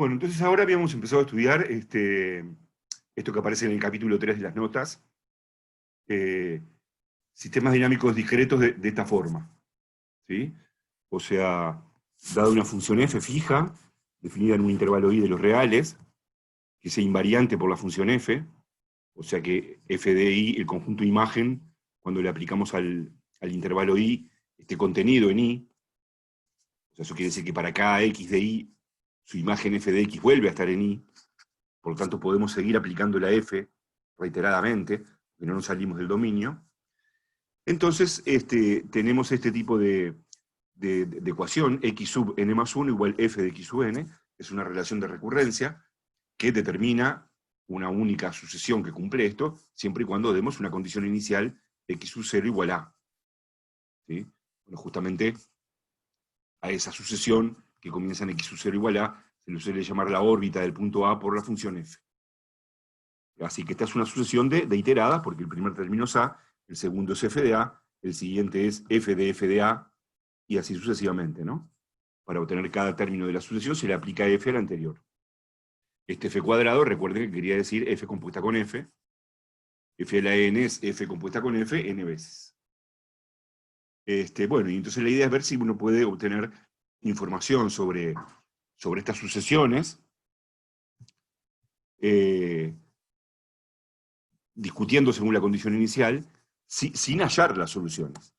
Bueno, entonces ahora habíamos empezado a estudiar esto que aparece en el capítulo 3 de las notas, eh, sistemas dinámicos discretos de esta forma, ¿sí? O sea, dada una función f fija, definida en un intervalo i de los reales, que sea invariante por la función f, o sea que f de i, el conjunto imagen, cuando le aplicamos al intervalo i, esté contenido en i, o sea, eso quiere decir que para cada x de i, su imagen f de x vuelve a estar en i, por lo tanto podemos seguir aplicando la f reiteradamente, que no nos salimos del dominio. Entonces tenemos este tipo de ecuación, x sub n más 1 igual f de x sub n, es una relación de recurrencia que determina una única sucesión que cumple esto, siempre y cuando demos una condición inicial x sub 0 igual a. ¿Sí? Bueno, justamente a esa sucesión que comienza en x sub 0 igual a, se le suele llamar la órbita del punto A por la función f. Así que esta es una sucesión de iteradas, porque el primer término es A, el segundo es f de A, el siguiente es f de A, y así sucesivamente, ¿no? Para obtener cada término de la sucesión se le aplica f al anterior. Este f cuadrado, recuerden que quería decir f compuesta con f de la n es f compuesta con f n veces. Bueno, y entonces la idea es ver si uno puede obtener información sobre estas sucesiones, discutiendo según la condición inicial, sin hallar las soluciones.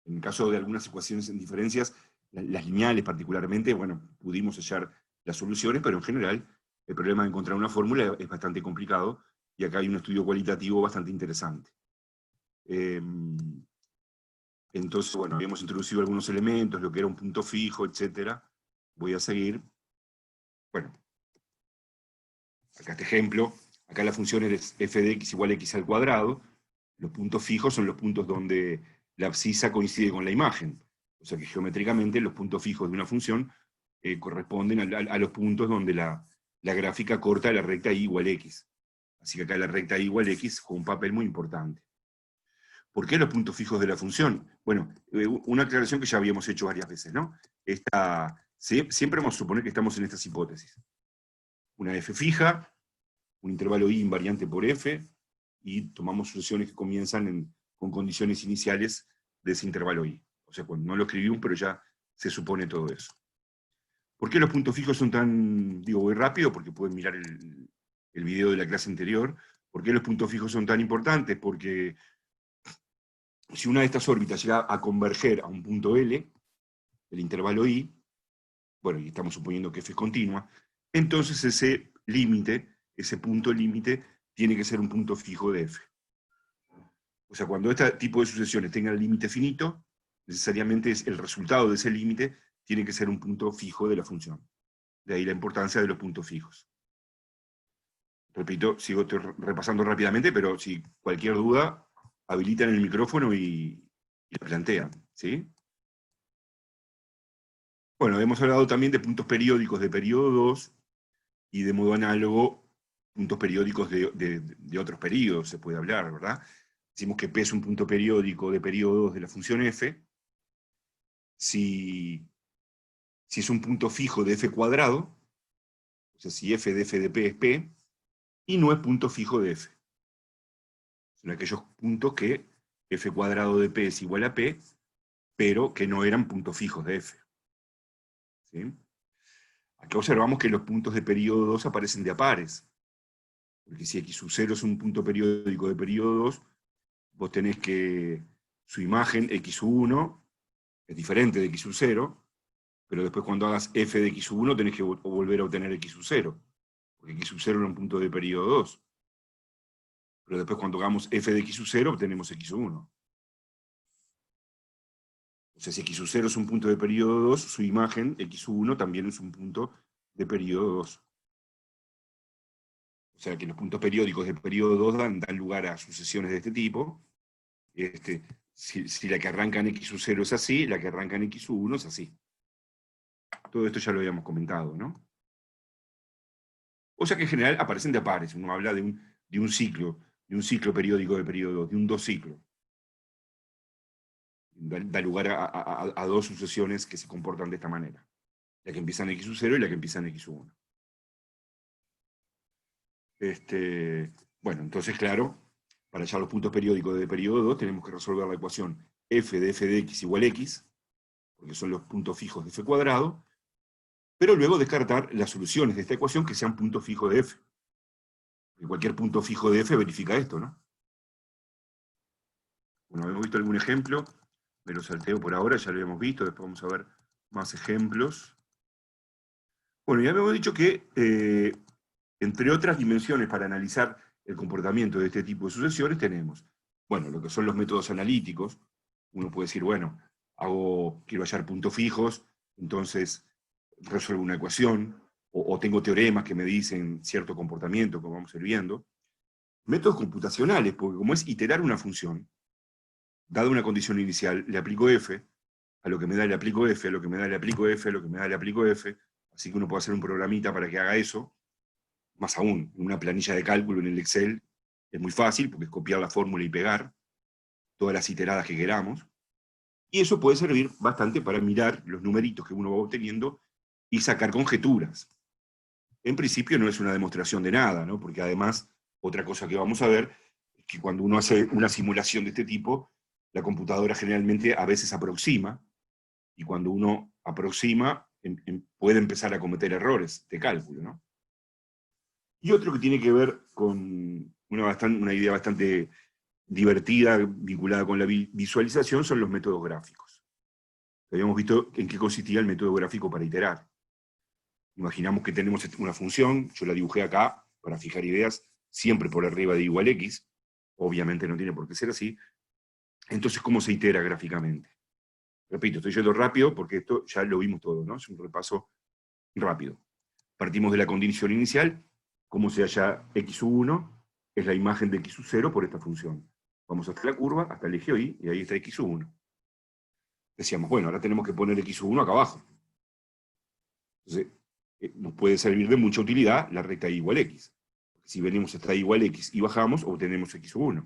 En el caso de algunas ecuaciones en diferencias, las lineales particularmente, bueno, pudimos hallar las soluciones, pero en general el problema de encontrar una fórmula es bastante complicado, y acá hay un estudio cualitativo bastante interesante. Entonces, bueno, habíamos introducido algunos elementos, lo que era un punto fijo, etc. Voy a seguir. Bueno, acá este ejemplo, acá la función es f de x igual a x al cuadrado. Los puntos fijos son los puntos donde la abscisa coincide con la imagen. O sea que geométricamente los puntos fijos de una función corresponden a los puntos donde la gráfica corta la recta y igual x. Así que acá la recta y igual x juega un papel muy importante. ¿Por qué los puntos fijos de la función? Bueno, una aclaración que ya habíamos hecho varias veces, ¿no? Siempre vamos a suponer que estamos en estas hipótesis. Una f fija, un intervalo i invariante por f, y tomamos sucesiones que comienzan con condiciones iniciales de ese intervalo i. O sea, cuando no lo escribimos, pero ya se supone todo eso. ¿Por qué los puntos fijos son tan, digo, voy rápido, porque pueden mirar el video de la clase anterior? ¿Por qué los puntos fijos son tan importantes? Porque si una de estas órbitas llega a converger a un punto L, el intervalo I, bueno, y estamos suponiendo que f es continua, entonces ese límite, ese punto límite, tiene que ser un punto fijo de f. O sea, cuando este tipo de sucesiones tengan el límite finito, necesariamente el resultado de ese límite tiene que ser un punto fijo de la función. De ahí la importancia de los puntos fijos. Repito, estoy repasando rápidamente, pero si cualquier duda, habilitan el micrófono y la plantean, ¿sí? Bueno, hemos hablado también de puntos periódicos de periodo 2 y de modo análogo puntos periódicos de otros periodos, se puede hablar, ¿verdad? Decimos que P es un punto periódico de periodo 2 de la función f, si es un punto fijo de f cuadrado, o sea, si f de P es P, y no es punto fijo de f. Son aquellos puntos que f cuadrado de P es igual a P, pero que no eran puntos fijos de f. ¿Sí? Acá observamos que los puntos de periodo 2 aparecen de a pares, porque si x sub 0 es un punto periódico de periodo 2, vos tenés que su imagen x sub 1 es diferente de x sub 0, pero después cuando hagas f de x sub 1 tenés que volver a obtener x sub 0, porque x sub 0 era un punto de periodo 2. Pero después cuando hagamos f de x sub 0 obtenemos x sub 1. O sea, si x sub 0 es un punto de periodo 2, su imagen, x sub 1, también es un punto de periodo 2. O sea, que los puntos periódicos de periodo 2 dan lugar a sucesiones de este tipo. Si la que arranca en x sub 0 es así, la que arranca en x sub 1 es así. Todo esto ya lo habíamos comentado, ¿no? O sea que en general aparecen de a pares. Uno habla de un ciclo periódico de periodo 2, de un dos ciclo. Da lugar a dos sucesiones que se comportan de esta manera. La que empieza en x sub 0 y la que empieza en x sub 1. Bueno, entonces, claro, para hallar los puntos periódicos de periodo 2 tenemos que resolver la ecuación f de x igual x, porque son los puntos fijos de f cuadrado, pero luego descartar las soluciones de esta ecuación que sean puntos fijos de f. Porque cualquier punto fijo de f verifica esto, ¿no? Bueno, hemos visto algún ejemplo, me lo salteo por ahora, ya lo habíamos visto, después vamos a ver más ejemplos. Bueno, ya habíamos dicho que, entre otras dimensiones para analizar el comportamiento de este tipo de sucesiones, tenemos, bueno, lo que son los métodos analíticos. Uno puede decir, bueno, quiero hallar puntos fijos, entonces resuelvo una ecuación, o tengo teoremas que me dicen cierto comportamiento, como vamos a ir viendo. Métodos computacionales, porque como es iterar una función, dada una condición inicial, le aplico f, a lo que me da le aplico f, a lo que me da le aplico f, a lo que me da le aplico f, así que uno puede hacer un programita para que haga eso. Más aún, una planilla de cálculo en el Excel es muy fácil, porque es copiar la fórmula y pegar todas las iteradas que queramos. Y eso puede servir bastante para mirar los numeritos que uno va obteniendo y sacar conjeturas. En principio no es una demostración de nada, ¿no? Porque además, otra cosa que vamos a ver es que cuando uno hace una simulación de este tipo, la computadora generalmente a veces aproxima, y cuando uno aproxima, puede empezar a cometer errores de cálculo, ¿no? Y otro que tiene que ver con una idea bastante divertida vinculada con la visualización son los métodos gráficos. Habíamos visto en qué consistía el método gráfico para iterar. Imaginamos que tenemos una función, yo la dibujé acá para fijar ideas, siempre por arriba de igual x, obviamente no tiene por qué ser así. Entonces, ¿cómo se itera gráficamente? Repito, estoy yendo rápido porque esto ya lo vimos todo, ¿no? Es un repaso rápido. Partimos de la condición inicial, cómo se halla x1, es la imagen de x0 por esta función. Vamos hasta la curva, hasta el eje y ahí está x1. Decíamos, bueno, ahora tenemos que poner x1 acá abajo. Entonces, nos puede servir de mucha utilidad la recta y igual x. Si venimos hasta y igual x y bajamos, obtenemos x1.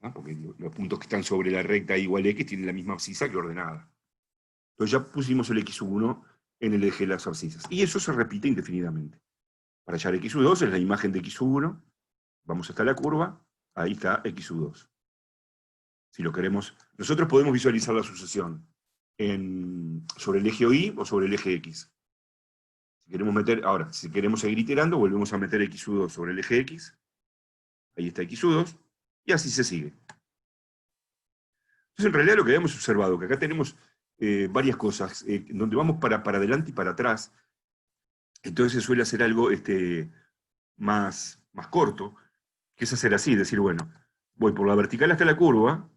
¿Ah? Porque los puntos que están sobre la recta y igual x tienen la misma abscisa que ordenada. Entonces ya pusimos el x1 en el eje de las abscisas. Y eso se repite indefinidamente. Para hallar x2 es la imagen de x1, vamos hasta la curva, ahí está x2. Si lo queremos, nosotros podemos visualizar la sucesión sobre el eje y o sobre el eje x. Si queremos seguir iterando, volvemos a meter x2 sobre el eje x, ahí está x2, y así se sigue. Entonces, en realidad lo que habíamos observado, que acá tenemos varias cosas, donde vamos para adelante y para atrás, entonces se suele hacer algo más corto, que es hacer así, decir, bueno, voy por la vertical hasta la curva,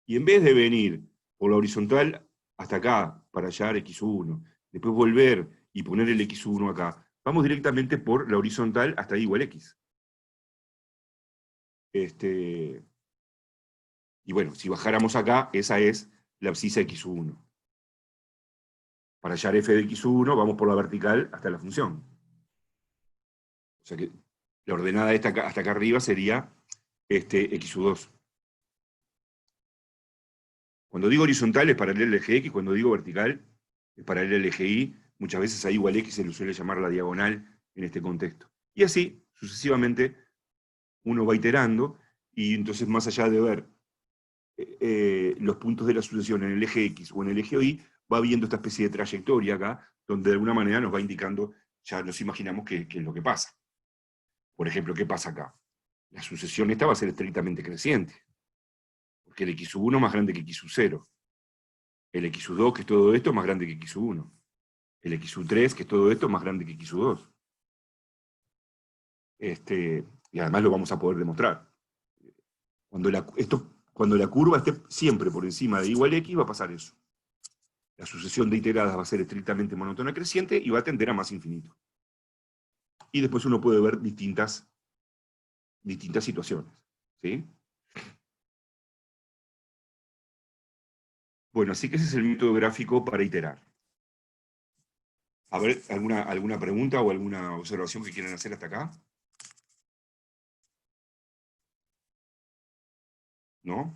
y en vez de venir por la horizontal hasta acá, para hallar x1, después volver y poner el x1 acá, vamos directamente por la horizontal hasta y igual x. Y bueno, si bajáramos acá, esa es la abscisa x1. Para hallar f de x1, vamos por la vertical hasta la función. O sea que la ordenada esta hasta acá arriba sería x2. Cuando digo horizontal es paralela al eje x, cuando digo vertical es paralela al eje y, muchas veces a igual x se le suele llamar la diagonal en este contexto. Y así, sucesivamente, uno va iterando, y entonces más allá de ver los puntos de la sucesión en el eje x o en el eje y, va viendo esta especie de trayectoria acá, donde de alguna manera nos va indicando, ya nos imaginamos qué es lo que pasa. Por ejemplo, ¿qué pasa acá? La sucesión esta va a ser estrictamente creciente, porque el x1 más grande que x0. El x2, que es todo esto, más grande que x1. El x3, que es todo esto, más grande que x2. Y además lo vamos a poder demostrar. Cuando la curva esté siempre por encima de igual x, va a pasar eso. La sucesión de iteradas va a ser estrictamente monótona creciente y va a tender a más infinito. Y después uno puede ver distintas situaciones. ¿Sí? Bueno, así que ese es el método gráfico para iterar. A ver, ¿alguna pregunta o alguna observación que quieran hacer hasta acá? ¿No?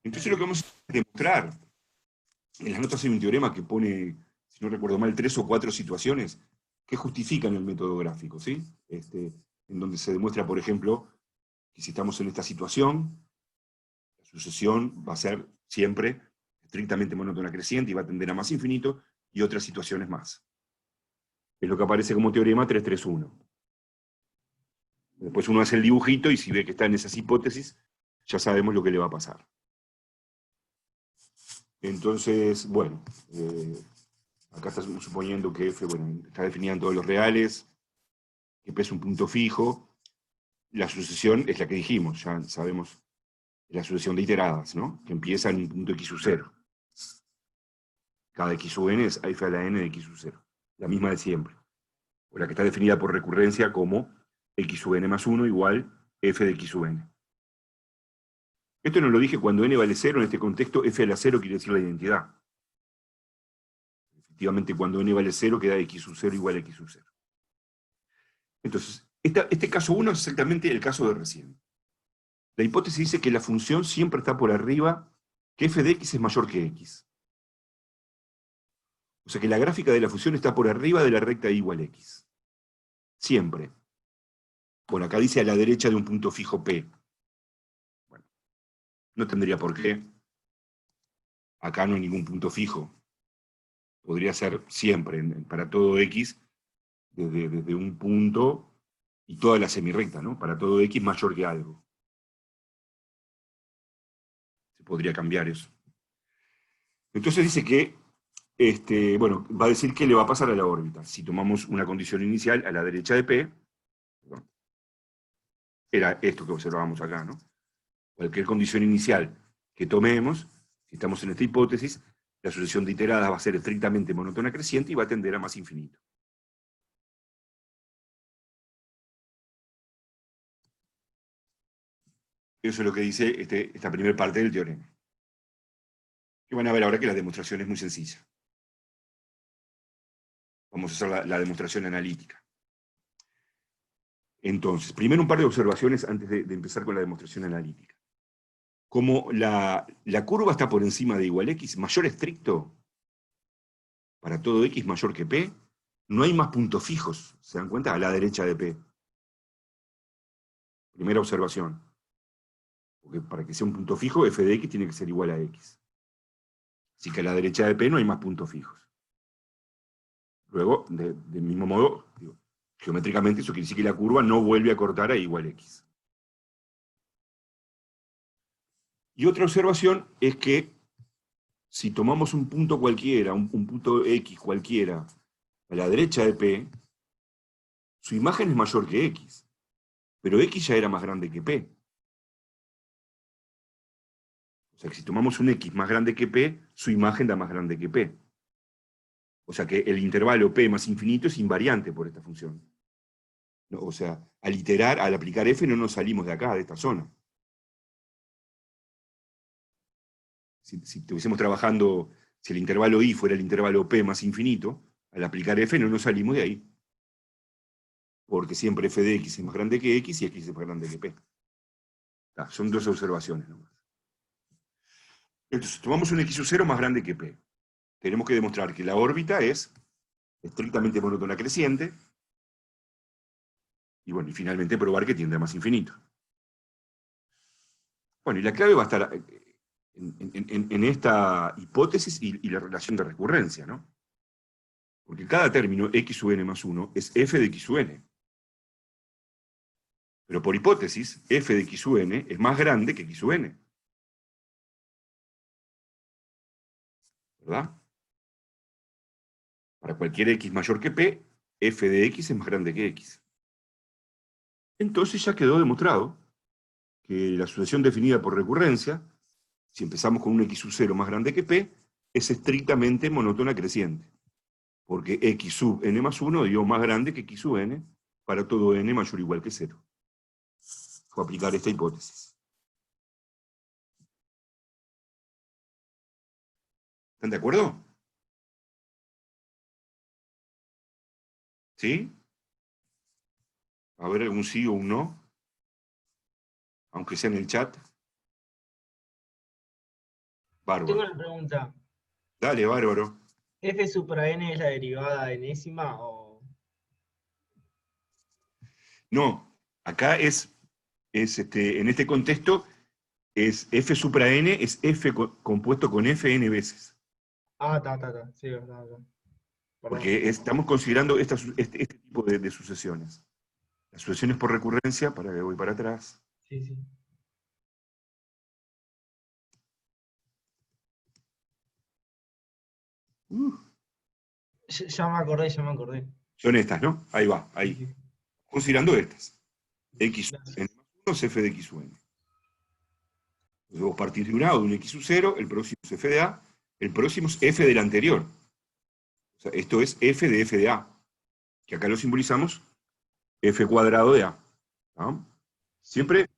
Entonces lo que vamos a demostrar, en las notas hay un teorema que pone, si no recuerdo mal, 3 o 4 situaciones que justifican el método gráfico, ¿sí? En donde se demuestra, por ejemplo, que si estamos en esta situación, la sucesión va a ser siempre estrictamente monótona creciente y va a tender a más infinito, y otras situaciones más. Es lo que aparece como teorema 331. Después uno hace el dibujito y si ve que está en esas hipótesis, ya sabemos lo que le va a pasar. Entonces, bueno, acá estamos suponiendo que F, bueno, está definida en todos los reales, que P es un punto fijo. La sucesión es la que dijimos, ya sabemos, la sucesión de iteradas, ¿no? Que empieza en un punto x sub 0. Cada x sub n es f a la n de x sub 0. La misma de siempre. O la que está definida por recurrencia como x sub n más 1 igual f de x sub n. Esto no lo dije cuando n vale 0, en este contexto f a la 0 quiere decir la identidad. Efectivamente, cuando n vale 0 queda x sub 0 igual a x sub 0. Entonces, este caso 1 es exactamente el caso de recién. La hipótesis dice que la función siempre está por arriba, que f de x es mayor que x. O sea que la gráfica de la función está por arriba de la recta y igual a x. Siempre. Bueno, acá dice a la derecha de un punto fijo P. Bueno, no tendría por qué. Acá no hay ningún punto fijo. Podría ser siempre, para todo x, desde un punto y toda la semirrecta, ¿no? Para todo x mayor que algo. Se podría cambiar eso. Entonces dice que, bueno, va a decir qué le va a pasar a la órbita. Si tomamos una condición inicial a la derecha de P, perdón, era esto que observábamos acá, ¿no? Cualquier condición inicial que tomemos, si estamos en esta hipótesis, la sucesión de iteradas va a ser estrictamente monótona creciente y va a tender a más infinito. Eso es lo que dice esta primera parte del teorema. Que van a ver ahora que la demostración es muy sencilla. Vamos a hacer la demostración analítica. Entonces, primero un par de observaciones antes de empezar con la demostración analítica. Como la curva está por encima de igual x, mayor estricto, para todo x mayor que p, no hay más puntos fijos, ¿se dan cuenta? A la derecha de p. Primera observación. Porque para que sea un punto fijo, f de x tiene que ser igual a x. Así que a la derecha de p no hay más puntos fijos. Luego, del mismo modo, digo, geométricamente eso quiere decir que la curva no vuelve a cortar a igual x. Y otra observación es que si tomamos un punto cualquiera, un punto x cualquiera, a la derecha de P, su imagen es mayor que x, pero x ya era más grande que P. O sea que si tomamos un x más grande que P, su imagen da más grande que P. O sea que el intervalo P más infinito es invariante por esta función. ¿No? O sea, al iterar, al aplicar f, no nos salimos de acá, de esta zona. Si estuviésemos trabajando, si el intervalo i fuera el intervalo P más infinito, al aplicar f no nos salimos de ahí. Porque siempre f de x es más grande que x y x es más grande que p. Son dos observaciones nomás. Entonces, tomamos un x sub 0 más grande que p. Tenemos que demostrar que la órbita es estrictamente monótona creciente, y bueno, y finalmente probar que tiende a más infinito. Bueno, y la clave va a estar en esta hipótesis y la relación de recurrencia, ¿no? Porque cada término x sub n más 1 es f de x sub n. Pero por hipótesis, f de x sub n es más grande que x sub n. ¿Verdad? Para cualquier x mayor que p, f de x es más grande que x. Entonces ya quedó demostrado que la sucesión definida por recurrencia, si empezamos con un x sub 0 más grande que p, es estrictamente monótona creciente. Porque x sub n más 1 dio más grande que x sub n para todo n mayor o igual que 0. Fue aplicar esta hipótesis. ¿Están de acuerdo? ¿Sí? A ver, algún sí o un no, aunque sea en el chat. Tengo Bárbaro. una pregunta. Dale, bárbaro. ¿F supra n es la derivada enésima o...? No, acá en este contexto, es f supra n, es f compuesto con f n veces. Ah, ta. Sí, verdad. Perdón. Porque estamos considerando este tipo de sucesiones. Las sucesiones por recurrencia, para que voy para atrás. Sí. Ya me acordé. Son estas, ¿no? Ahí va, ahí. Sí. Considerando estas. X n Gracias. más 1 es f de x n. Entonces vos partís de un A o de un x sub 0, el próximo es f de A, el próximo es f del anterior. O sea, esto es f de A, que acá lo simbolizamos f cuadrado de A. ¿No? Sí, Siempre,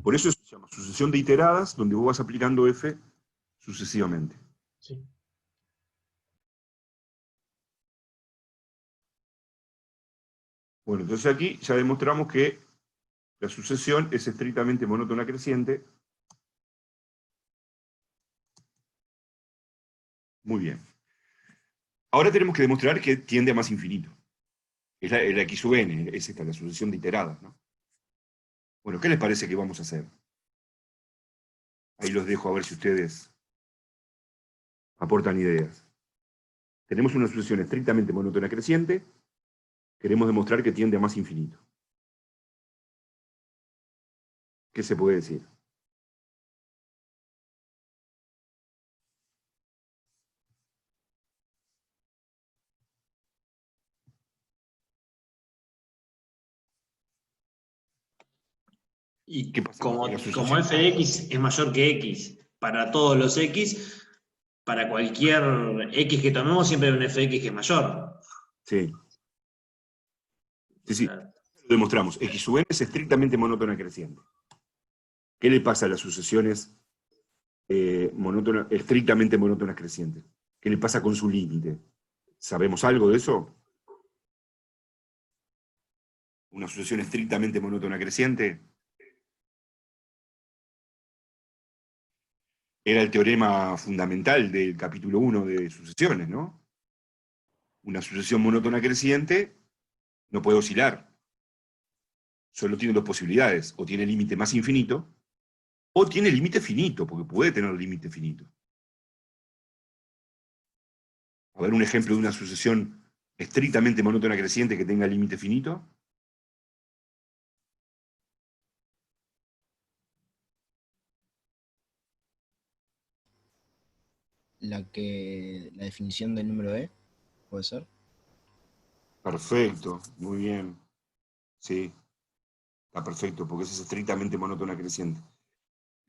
por eso se llama sucesión de iteradas, donde vos vas aplicando f sucesivamente. sí. Bueno, entonces aquí ya demostramos que la sucesión es estrictamente monótona creciente. Muy bien. Ahora tenemos que demostrar que tiende a más infinito. Es la x sub n, es esta, la sucesión de iteradas, ¿no? Bueno, ¿qué les parece que vamos a hacer? Ahí los dejo a ver si ustedes aportan ideas. Tenemos una sucesión estrictamente monótona creciente, queremos demostrar que tiende a más infinito. ¿Qué se puede decir? Y ¿Qué pasa como, con la como sucesión? f de x es mayor que x para todos los x, para cualquier x que tomemos siempre hay un f de x que es mayor. Sí, sí. Claro. Lo demostramos. X sub n es estrictamente monótona creciente. ¿Qué le pasa a las sucesiones estrictamente monótonas crecientes? ¿Qué le pasa con su límite? ¿Sabemos algo de eso? Una sucesión estrictamente monótona creciente era el teorema fundamental del capítulo 1 de sucesiones, ¿no? Una sucesión monótona creciente no puede oscilar. Solo tiene dos posibilidades. O tiene límite más infinito, o tiene límite finito, porque puede tener límite finito. A ver un ejemplo de una sucesión estrictamente monótona creciente que tenga límite finito. La definición del número E, ¿puede ser? Perfecto, muy bien. Sí, está perfecto, porque esa es estrictamente monótona creciente.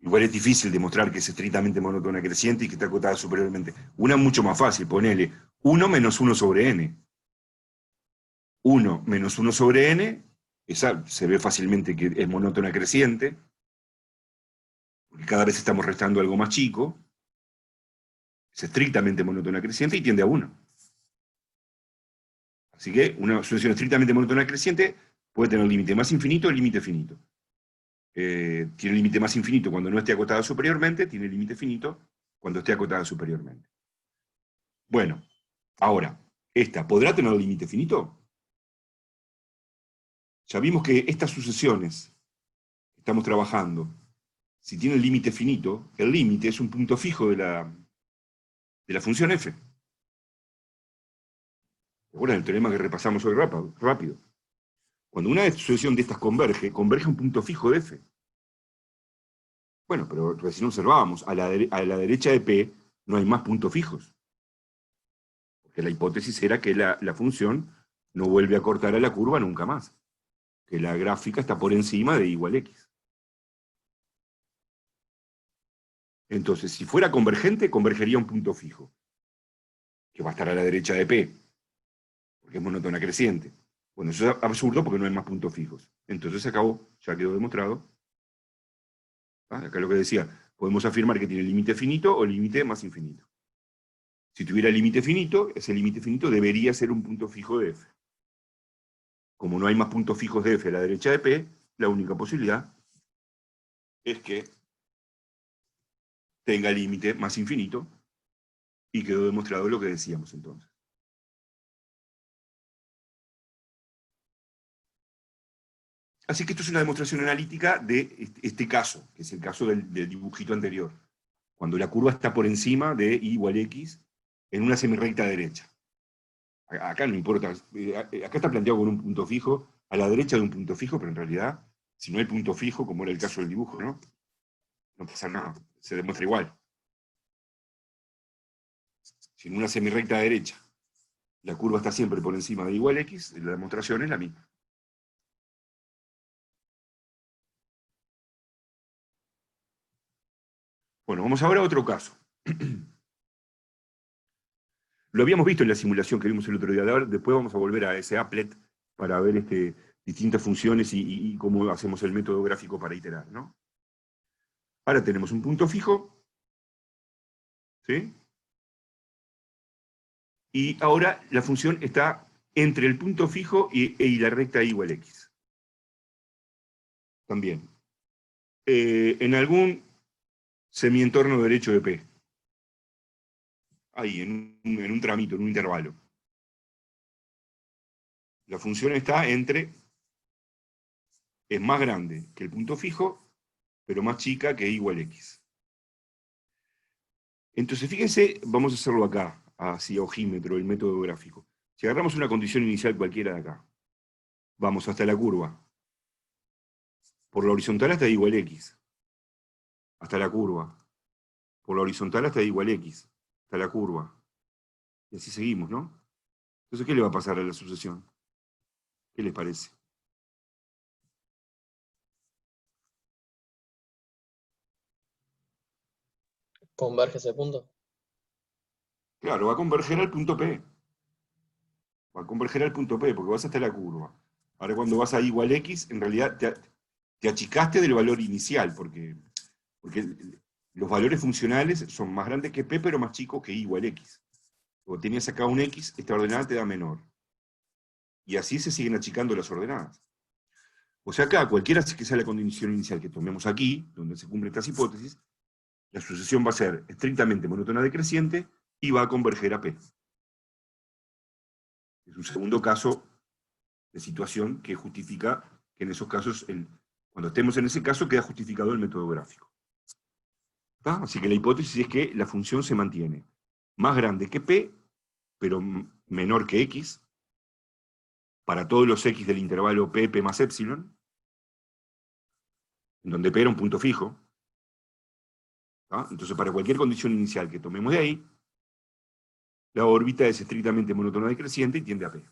Igual es difícil demostrar que es estrictamente monótona creciente y que está acotada superiormente. Una mucho más fácil, ponele 1 menos 1 sobre n. 1 menos 1 sobre n, esa se ve fácilmente que es monótona creciente, porque cada vez estamos restando algo más chico, es estrictamente monótona creciente y tiende a 1. Así que una sucesión estrictamente monótona creciente puede tener límite más infinito o límite finito. Tiene límite más infinito cuando no esté acotada superiormente, tiene límite finito cuando esté acotada superiormente. Bueno, ahora, ¿esta podrá tener límite finito? Ya vimos que estas sucesiones que estamos trabajando, si tienen límite finito, el límite es un punto fijo de la función f. ¿Recuerdan el teorema que repasamos hoy rápido? Cuando una sucesión de estas converge a un punto fijo de f. Bueno, pero recién observábamos, a la derecha de P no hay más puntos fijos. Porque la hipótesis era que la función no vuelve a cortar a la curva nunca más. Que la gráfica está por encima de igual x. Entonces, si fuera convergente, convergería a un punto fijo, que va a estar a la derecha de P, porque es monótona creciente. Bueno, eso es absurdo porque no hay más puntos fijos. Entonces se acabó, ya quedó demostrado. Acá lo que decía, podemos afirmar que tiene límite finito o límite más infinito. Si tuviera límite finito, ese límite finito debería ser un punto fijo de f. Como no hay más puntos fijos de f a la derecha de P, la única posibilidad es que tenga límite más infinito Y quedó demostrado lo que decíamos entonces. Así que esto es una demostración analítica de este caso, que es el caso del dibujito anterior. Cuando la curva está por encima de y igual x en una semirrecta derecha. Acá no importa, acá está planteado con un punto fijo, a la derecha de un punto fijo, pero en realidad, si no hay punto fijo, como era el caso del dibujo, ¿no? No pasa nada, se demuestra igual. Si en una semirrecta derecha la curva está siempre por encima de igual x, la demostración es la misma. Bueno, vamos ahora a otro caso. Lo habíamos visto en la simulación que vimos el otro día. Después vamos a volver a ese applet para ver distintas funciones y cómo hacemos el método gráfico para iterar, ¿no? Ahora tenemos un punto fijo, ¿sí? Y ahora la función está entre el punto fijo y la recta igual x. También. En algún semientorno derecho de P. Ahí, en un tramito, en un intervalo. La función está entre, es más grande que el punto fijo, pero más chica que igual x. Entonces, fíjense, vamos a hacerlo acá, así a ojímetro, el método gráfico. Si agarramos una condición inicial cualquiera de acá, vamos hasta la curva. Por la horizontal hasta igual x. Hasta la curva. Por la horizontal hasta igual x. Hasta la curva. Y así seguimos, ¿no? Entonces, ¿qué le va a pasar a la sucesión? ¿Qué les parece? ¿Converge ese punto? Claro, va a converger al punto P. Va a converger al punto P, porque vas hasta la curva. Ahora cuando vas a igual x, en realidad te achicaste del valor inicial, porque los valores funcionales son más grandes que P, pero más chicos que igual x. Cuando tenías acá un x, esta ordenada te da menor. Y así se siguen achicando las ordenadas. O sea, acá, cualquiera que sea la condición inicial que tomemos aquí, donde se cumplen estas hipótesis, la sucesión va a ser estrictamente monótona decreciente y va a converger a P. Es un segundo caso de situación que justifica que en esos casos, cuando estemos en ese caso, queda justificado el método gráfico. ¿Está? Así que la hipótesis es que la función se mantiene más grande que P, pero menor que X, para todos los X del intervalo P, P más epsilon, en donde P era un punto fijo. ¿Está? Entonces, para cualquier condición inicial que tomemos de ahí, la órbita es estrictamente monótona decreciente y tiende a P.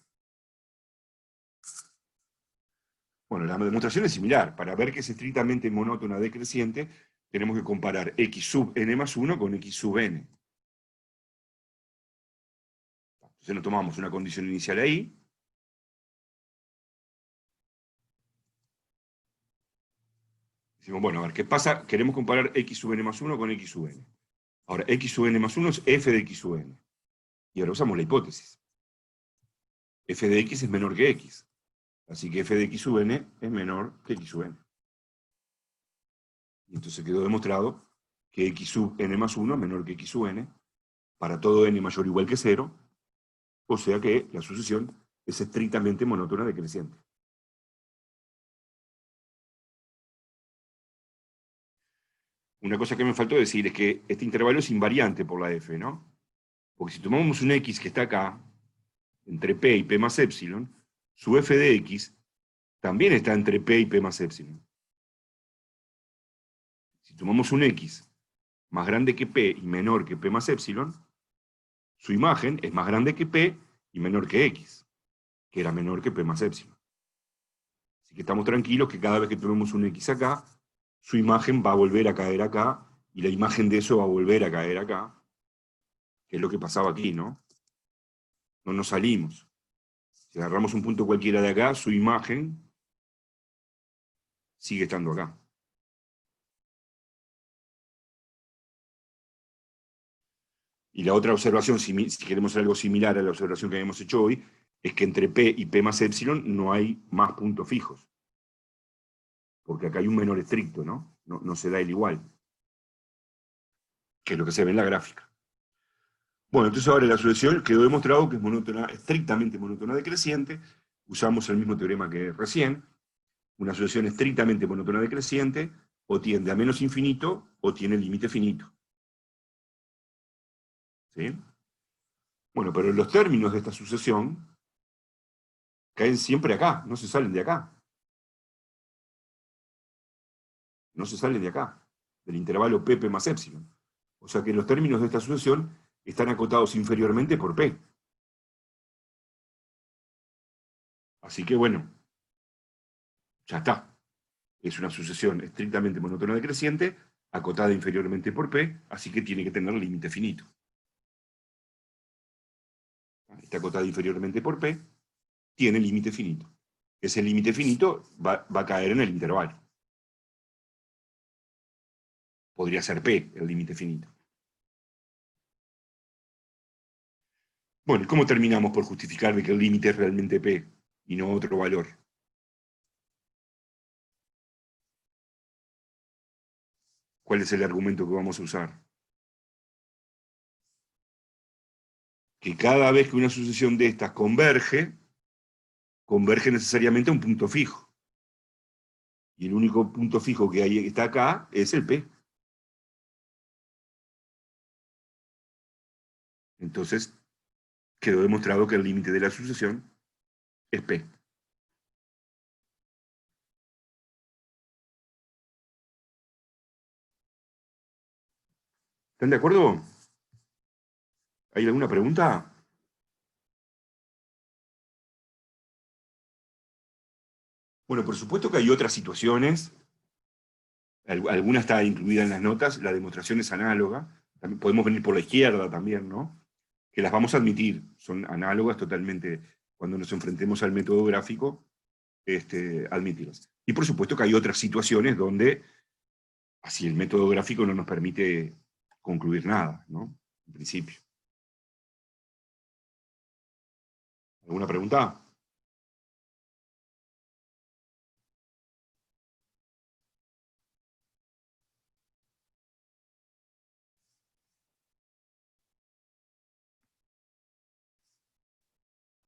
Bueno, la demostración es similar. Para ver que es estrictamente monótona decreciente, tenemos que comparar x sub n más 1 con x sub n. Entonces nos tomamos una condición inicial ahí. Decimos, bueno, a ver, ¿qué pasa? Queremos comparar x sub n más 1 con x sub n. Ahora, x sub n más 1 es f de x sub n. Y ahora usamos la hipótesis. F de x es menor que x. Así que f de x sub n es menor que x sub n. Y entonces quedó demostrado que x sub n más 1 es menor que x sub n para todo n mayor o igual que 0, o sea que la sucesión es estrictamente monótona decreciente. Una cosa que me faltó decir es que este intervalo es invariante por la f, ¿no? Porque si tomamos un x que está acá, entre p y p más epsilon, su f de x también está entre p y p más epsilon. Si tomamos un x más grande que p y menor que p más epsilon, su imagen es más grande que p y menor que x, que era menor que p más epsilon. Así que estamos tranquilos que cada vez que tomemos un x acá, su imagen va a volver a caer acá, y la imagen de eso va a volver a caer acá, que es lo que pasaba aquí, ¿no? No nos salimos. Si agarramos un punto cualquiera de acá, su imagen sigue estando acá. Y la otra observación, si queremos hacer algo similar a la observación que habíamos hecho hoy, es que entre P y P más epsilon no hay más puntos fijos. Porque acá hay un menor estricto, ¿no? No se da el igual. Que es lo que se ve en la gráfica. Bueno, entonces ahora la sucesión quedó demostrado que es monótona, estrictamente monótona decreciente. Usamos el mismo teorema que recién. Una sucesión estrictamente monótona decreciente o tiende a menos infinito o tiene límite finito. ¿Sí? Bueno, pero los términos de esta sucesión caen siempre acá, no se salen de acá. No se salen de acá, del intervalo P más épsilon. O sea que los términos de esta sucesión están acotados inferiormente por P. Así que bueno, ya está. Es una sucesión estrictamente monótona decreciente, acotada inferiormente por P, así que tiene que tener límite finito. Está acotada inferiormente por P, tiene límite finito. Ese límite finito va a caer en el intervalo. Podría ser P el límite finito. Bueno, ¿cómo terminamos por justificar de que el límite es realmente P y no otro valor? ¿Cuál es el argumento que vamos a usar? Que cada vez que una sucesión de estas converge necesariamente a un punto fijo. Y el único punto fijo que está acá es el P. Entonces, quedó demostrado que el límite de la sucesión es P. ¿Están de acuerdo? ¿Hay alguna pregunta? Bueno, por supuesto que hay otras situaciones. Alguna está incluida en las notas. La demostración es análoga. También podemos venir por la izquierda también, ¿no? Que las vamos a admitir. Son análogas totalmente. Cuando nos enfrentemos al método gráfico, admitirlas. Y por supuesto que hay otras situaciones donde así el método gráfico no nos permite concluir nada, ¿no? En principio. ¿Alguna pregunta?